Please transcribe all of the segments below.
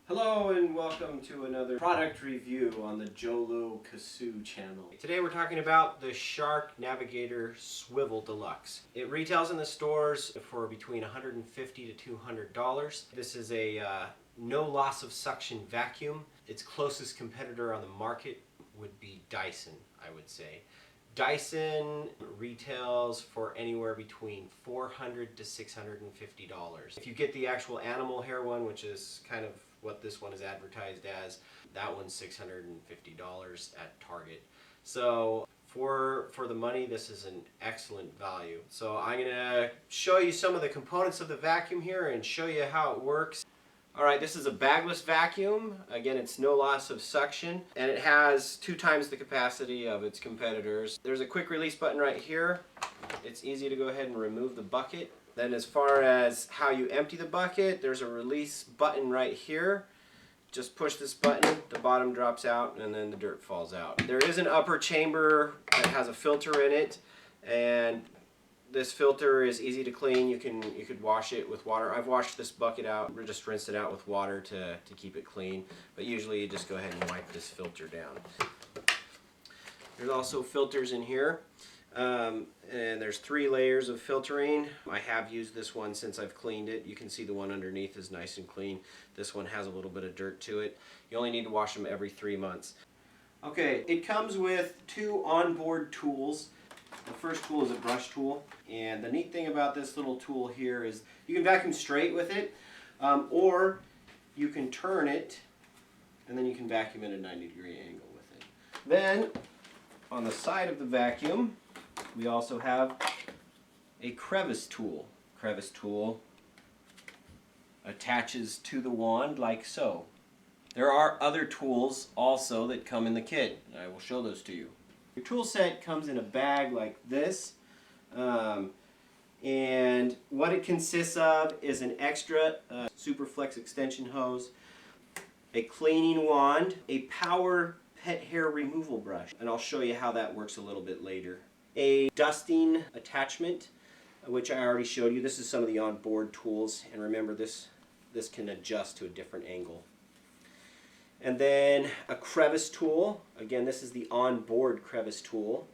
Hello and welcome to another product review on the Jolo Kazoo channel. Today we're talking about the Shark Navigator Swivel Deluxe. It retails in the stores for between $150 to $200. This is a no loss of suction vacuum. Its closest competitor on the market would be Dyson, I would say. Dyson retails for anywhere between $400 to $650. If you get the actual animal hair one, which is kind of what this one is advertised as, that one's $650 at Target. So for the money, this is an excellent value. So I'm gonna show you some of the components of the vacuum here and show you how it works. Alright, this is a bagless vacuum. Again, it's no loss of suction, and it has 2 times the capacity of its competitors. There's a quick release button right here. It's easy to go ahead and remove the bucket. Then as far as how you empty the bucket, there's a release button right here. Just push this button, the bottom drops out, and then the dirt falls out. There is an upper chamber that has a filter in it, and this filter is easy to clean. You could wash it with water. I've washed this bucket out, just rinsed it out with water to keep it clean. But usually you just go ahead and wipe this filter down. There's also filters in here. And there's 3 layers of filtering. I have used this one since I've cleaned it. You can see the one underneath is nice and clean. This one has a little bit of dirt to it. You only need to wash them every 3 months. Okay, it comes with 2 onboard tools. The first tool is a brush tool, and the neat thing about this little tool here is you can vacuum straight with it, or you can turn it and then you can vacuum at a 90-degree angle with it. Then on the side of the vacuum we also have a crevice tool. Crevice tool attaches to the wand like so. There are other tools also that come in the kit, and I will show those to you. Your tool set comes in a bag like this, and what it consists of is an extra Superflex extension hose, a cleaning wand, a power pet hair removal brush, and I'll show you how that works a little bit later. A dusting attachment, which I already showed you. This is some of the onboard tools, and remember this can adjust to a different angle. And then a crevice tool. Again, this is the onboard crevice tool.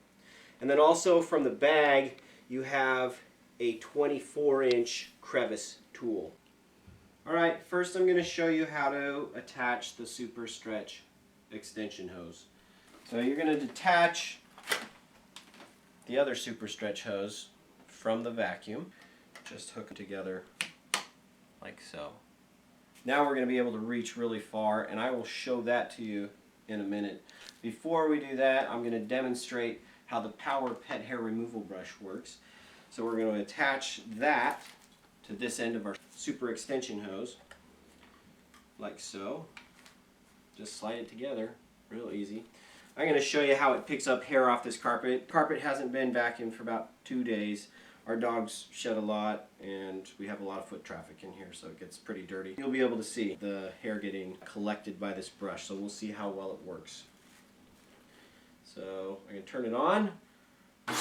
And then also from the bag, you have a 24-inch crevice tool. Alright, first I'm going to show you how to attach the Super Stretch extension hose. So you're going to detach the other Super Stretch hose from the vacuum. Just hook it together like so. Now we're going to be able to reach really far, and I will show that to you in a minute. Before we do that, I'm going to demonstrate how the power pet hair removal brush works. So we're going to attach that to this end of our super extension hose, like so. Just slide it together, real easy. I'm going to show you how it picks up hair off this carpet. Carpet hasn't been vacuumed for about 2 days. Our dogs shed a lot, and we have a lot of foot traffic in here, so it gets pretty dirty. You'll be able to see the hair getting collected by this brush, so we'll see how well it works. So I'm going to turn it on. So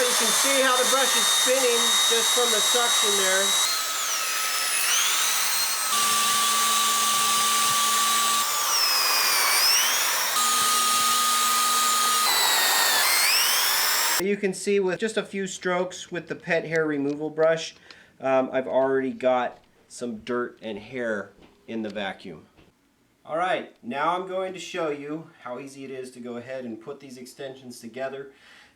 you can see how the brush is spinning just from the suction there. You can see with just a few strokes with the pet hair removal brush, I've already got some dirt and hair in the vacuum. Alright, now I'm going to show you how easy it is to go ahead and put these extensions together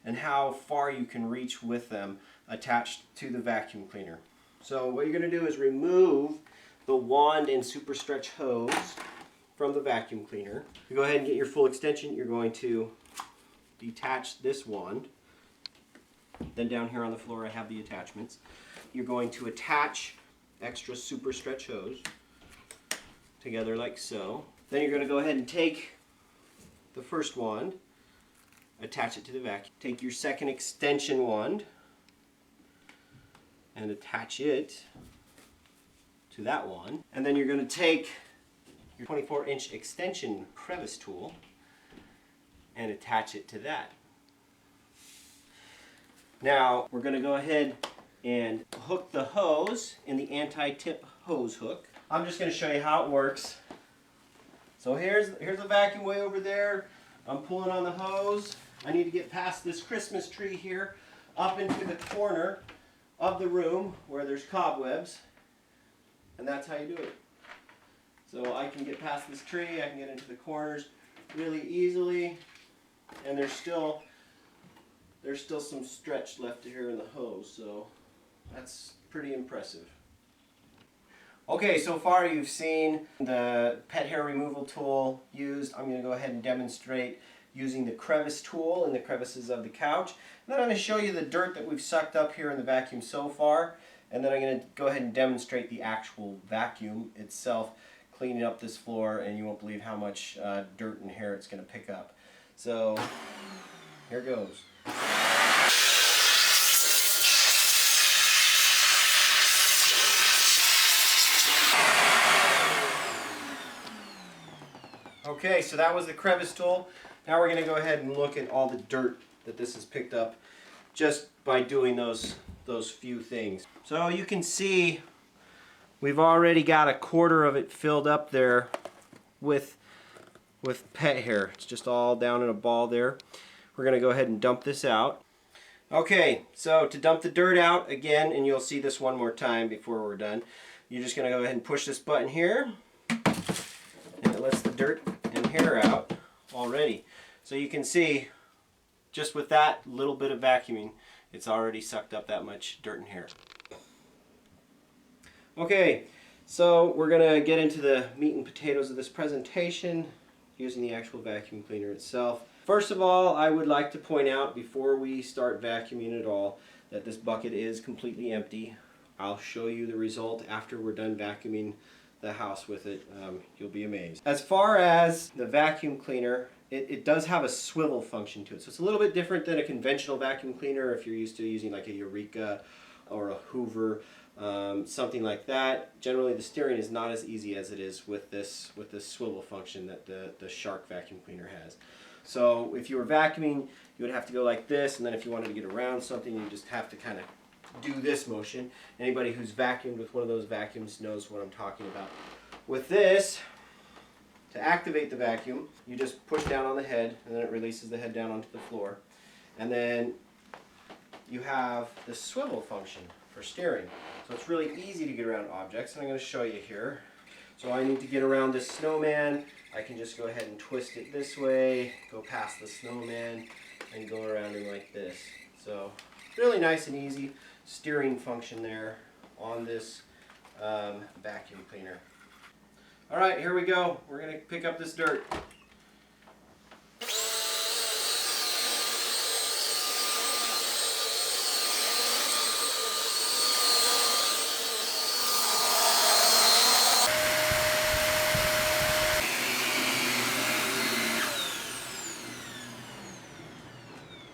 and how far you can reach with them attached to the vacuum cleaner. So what you're going to do is remove the wand and Super Stretch hose from the vacuum cleaner. To go ahead and get your full extension, you're going to detach this wand. Then down here on the floor I have the attachments. You're going to attach extra Super Stretch hose together like so. Then you're going to go ahead and take the first wand, attach it to the vacuum. Take your second extension wand and attach it to that wand. And then you're going to take your 24-inch extension crevice tool and attach it to that. Now we're going to go ahead and hook the hose in the anti-tip hose hook. I'm just going to show you how it works. So here's the vacuum way over there. I'm pulling on the hose. I need to get past this Christmas tree here up into the corner of the room where there's cobwebs, and that's how you do it. So I can get past this tree, I can get into the corners really easily, and there's still some stretch left here in the hose, so that's pretty impressive. Okay, so far you've seen the pet hair removal tool used. I'm going to go ahead and demonstrate using the crevice tool in the crevices of the couch. And then I'm going to show you the dirt that we've sucked up here in the vacuum so far. And then I'm going to go ahead and demonstrate the actual vacuum itself, cleaning up this floor, and you won't believe how much dirt and hair it's going to pick up. So here goes. Okay, so that was the crevice tool. Now we're going to go ahead and look at all the dirt that this has picked up just by doing those few things. So you can see we've already got a quarter of it filled up there with pet hair. It's just all down in a ball there. We're going to go ahead and dump this out. Okay, so to dump the dirt out again, and you'll see this one more time before we're done, you're just going to go ahead and push this button here, and it lets the dirt and hair out already. So you can see just with that little bit of vacuuming, it's already sucked up that much dirt and hair. Okay, so we're going to get into the meat and potatoes of this presentation using the actual vacuum cleaner itself. First of all, I would like to point out before we start vacuuming at all that this bucket is completely empty. I'll show you the result after we're done vacuuming the house with it. You'll be amazed. As far as the vacuum cleaner, it does have a swivel function to it. So it's a little bit different than a conventional vacuum cleaner if you're used to using like a Eureka or a Hoover, something like that. Generally the steering is not as easy as it is with this swivel function that the Shark vacuum cleaner has. So if you were vacuuming, you would have to go like this, and then if you wanted to get around something, you just have to kind of do this motion. Anybody who's vacuumed with one of those vacuums knows what I'm talking about. With this, to activate the vacuum, you just push down on the head, and then it releases the head down onto the floor. And then you have the swivel function for steering. So it's really easy to get around objects, and I'm going to show you here. So I need to get around this snowman. I can just go ahead and twist it this way, go past the snowman, and go around him like this. So really nice and easy steering function there on this vacuum cleaner. All right, here we go. We're going to pick up this dirt.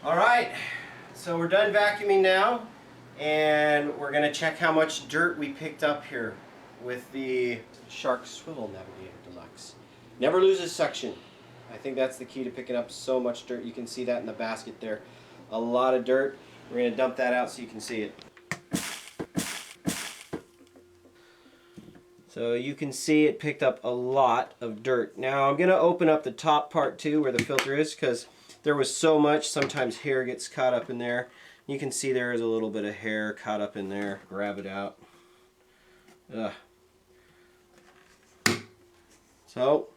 All right, so we're done vacuuming now, and we're going to check how much dirt we picked up here with the Shark Swivel Navigator Deluxe. Never loses suction. I think that's the key to picking up so much dirt. You can see that in the basket there. A lot of dirt. We're going to dump that out so you can see it. So you can see it picked up a lot of dirt. Now I'm going to open up the top part too where the filter is, because there was so much, sometimes hair gets caught up in there. You can see there is a little bit of hair caught up in there. Grab it out. Ugh. So,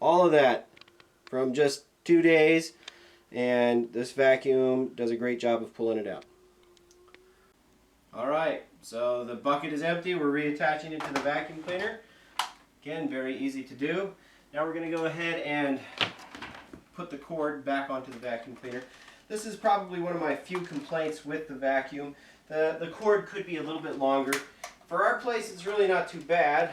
all of that from just 2 days, and this vacuum does a great job of pulling it out. Alright, so the bucket is empty. We're reattaching it to the vacuum cleaner. Again, very easy to do. Now we're going to go ahead and put the cord back onto the vacuum cleaner. This is probably one of my few complaints with the vacuum. The cord could be a little bit longer. For our place, it's really not too bad.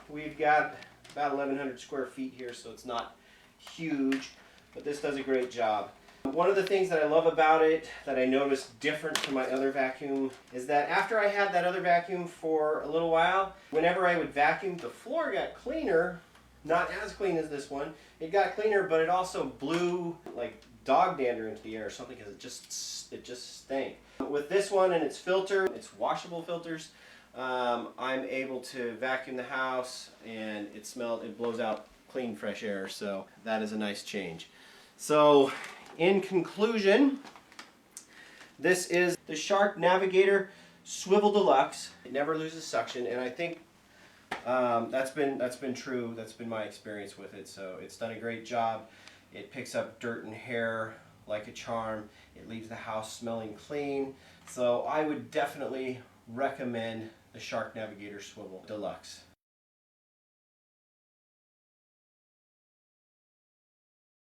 We've got about 1,100 square feet here, so it's not huge, but this does a great job. One of the things that I love about it, that I noticed different from my other vacuum, is that after I had that other vacuum for a little while, whenever I would vacuum, the floor got cleaner. Not as clean as this one. It got cleaner, but it also blew like dog dander into the air or something, because it just stank. With this one and its filter, it's washable filters, I'm able to vacuum the house and it blows out clean, fresh air, so that is a nice change. So, in conclusion, this is the Shark Navigator Swivel Deluxe. It never loses suction, and I think that's been true. That's been my experience with it. So it's done a great job. It picks up dirt and hair like a charm. It leaves the house smelling clean. So I would definitely recommend the Shark Navigator Swivel Deluxe.